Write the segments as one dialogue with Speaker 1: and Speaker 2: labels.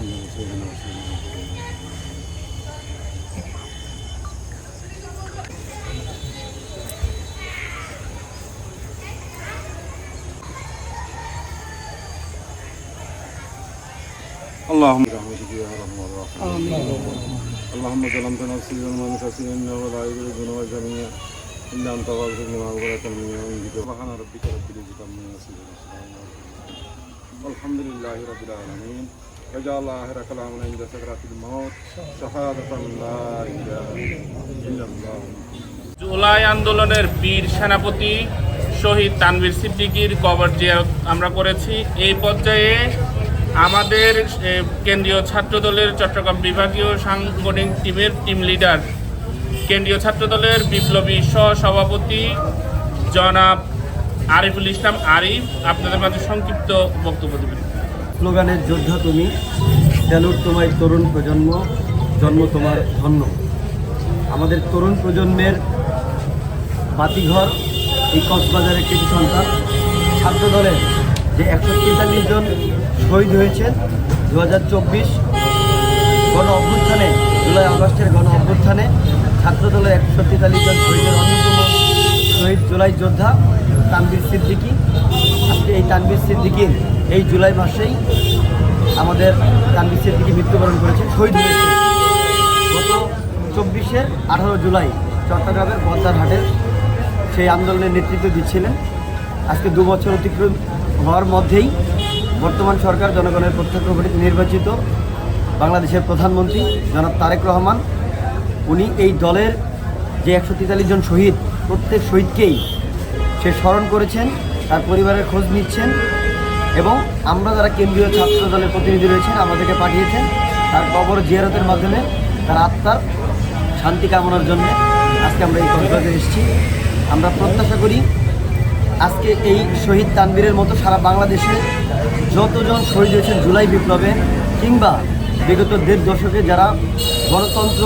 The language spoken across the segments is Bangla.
Speaker 1: اللهم برحمتك يا ارحم الراحمين اللهم ظلمت نفسي ظلما كثيرا انه لا يغفر الذنوب جميعا الا انت غافر مغفرة من عندك سبحان ربك رب العزة عما يصفون والحمد لله رب العالمين وجعل آخر كلامنا عند سكرات الموت شهادة لا إله إلا الله।
Speaker 2: জুলাই আন্দোলনের বীর সেনাপতি শহীদ তানভীর সিদ্দিকীর কবর জিয়ারত আমরা করেছি। এই পর্যায়ে আমাদের কেন্দ্রীয় ছাত্রদলের চট্টগ্রাম বিভাগীয় সাংগঠনিক টিমের টিম লিডার কেন্দ্রীয় ছাত্রদলের বিপ্লবী সহসভাপতি জনাব আরিফুল ইসলাম আরিফ আপনাদের মাঝে সংক্ষিপ্ত বক্তব্য দেবেন।
Speaker 3: স্লোগানের যোদ্ধা তুমি, তেলুর তোমায় তরুণ প্রজন্ম, জন্ম তোমার ধন্য। আমাদের তরুণ প্রজন্মের বাতিঘর এই কক্সবাজারের কৃতি সন্তান ছাত্রদলের যে 143 জন শহীদ হয়েছেন 2024 গণ অভ্যুত্থানে, জুলাই আগস্টের গণ অভ্যুত্থানে ছাত্রদলের 143 জন শহীদের অন্যতম শহীদ জুলাই যোদ্ধা তানভীর সিদ্দিকী। আজকে এই তানভীর সিদ্দিকীর এই জুলাই মাসেই আমাদের তানভীর সিদ্দিকী মৃত্যুবরণ করেছেন, শহীদ হয়েছে। গত 18 জুলাই চট্টগ্রামের বদ্দারহাটের সেই আন্দোলনের নেতৃত্ব দিচ্ছিলেন। আজকে 2 বছর অতিক্রম হওয়ার মধ্যেই বর্তমান সরকার জনগণের প্রত্যক্ষ নির্বাচিত বাংলাদেশের প্রধানমন্ত্রী জনাব তারেক রহমান, উনি এই দলের যে 143 জন শহীদ, প্রত্যেক শহীদকেই সে স্মরণ করেছেন, তার পরিবারের খোঁজ নিচ্ছেন এবং আমরা যারা কেন্দ্রীয় ছাত্র দলের প্রতিনিধি রয়েছেন আমাদেরকে পাঠিয়েছেন তার কবর জিয়ারতের মাধ্যমে তার আত্মার শান্তি কামনার জন্য আজকে আমরা এই কক্সবাজারে এসেছি। আমরা প্রত্যাশা করি আজকে এই শহীদ তানভীরের মতো সারা বাংলাদেশে যতজন শহীদ হয়েছেন জুলাই বিপ্লবে কিংবা বিগত 1.5 দশকে যারা গণতন্ত্র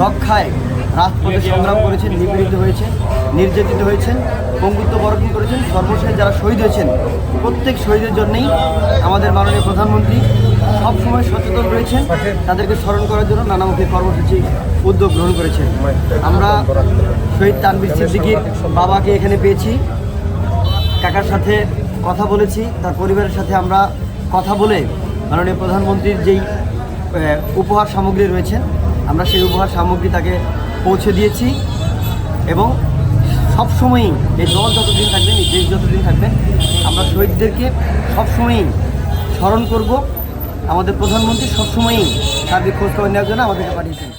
Speaker 3: রক্ষায় রাজপথে সংগ্রাম করেছেন, নিপীড়িত হয়েছেন, নির্যাতিত হয়েছেন, পঙ্গুত্ব বরণ করেছেন, সর্বশেষ যারা শহীদ হয়েছেন প্রত্যেক শহীদের জন্যই আমাদের মাননীয় প্রধানমন্ত্রী সবসময় সচেতন রয়েছেন, তাদেরকে স্মরণ করার জন্য নানামুখী কর্মসূচি উদ্যোগ গ্রহণ করেছেন। আমরা শহীদ তানভীর সিদ্দিকীর বাবাকে এখানে পেয়েছি, কাকার সাথে কথা বলেছি, তার পরিবারের সাথে আমরা কথা বলে মাননীয় প্রধানমন্ত্রীর যেই উপহার সামগ্রী রয়েছেন আমরা সেই উপহার সামগ্রী তাকে পৌঁছে দিয়েছি এবং সবসময়ই এই দল যতদিন থাকবেন, এই দেশ যতদিন থাকবেন, আমরা শহীদদেরকে সবসময়ই স্মরণ করব। আমাদের প্রধানমন্ত্রী সবসময়ই সার্বিক খোঁজখবর নেওয়ার জন্য আমাদেরকে পাঠিয়েছেন।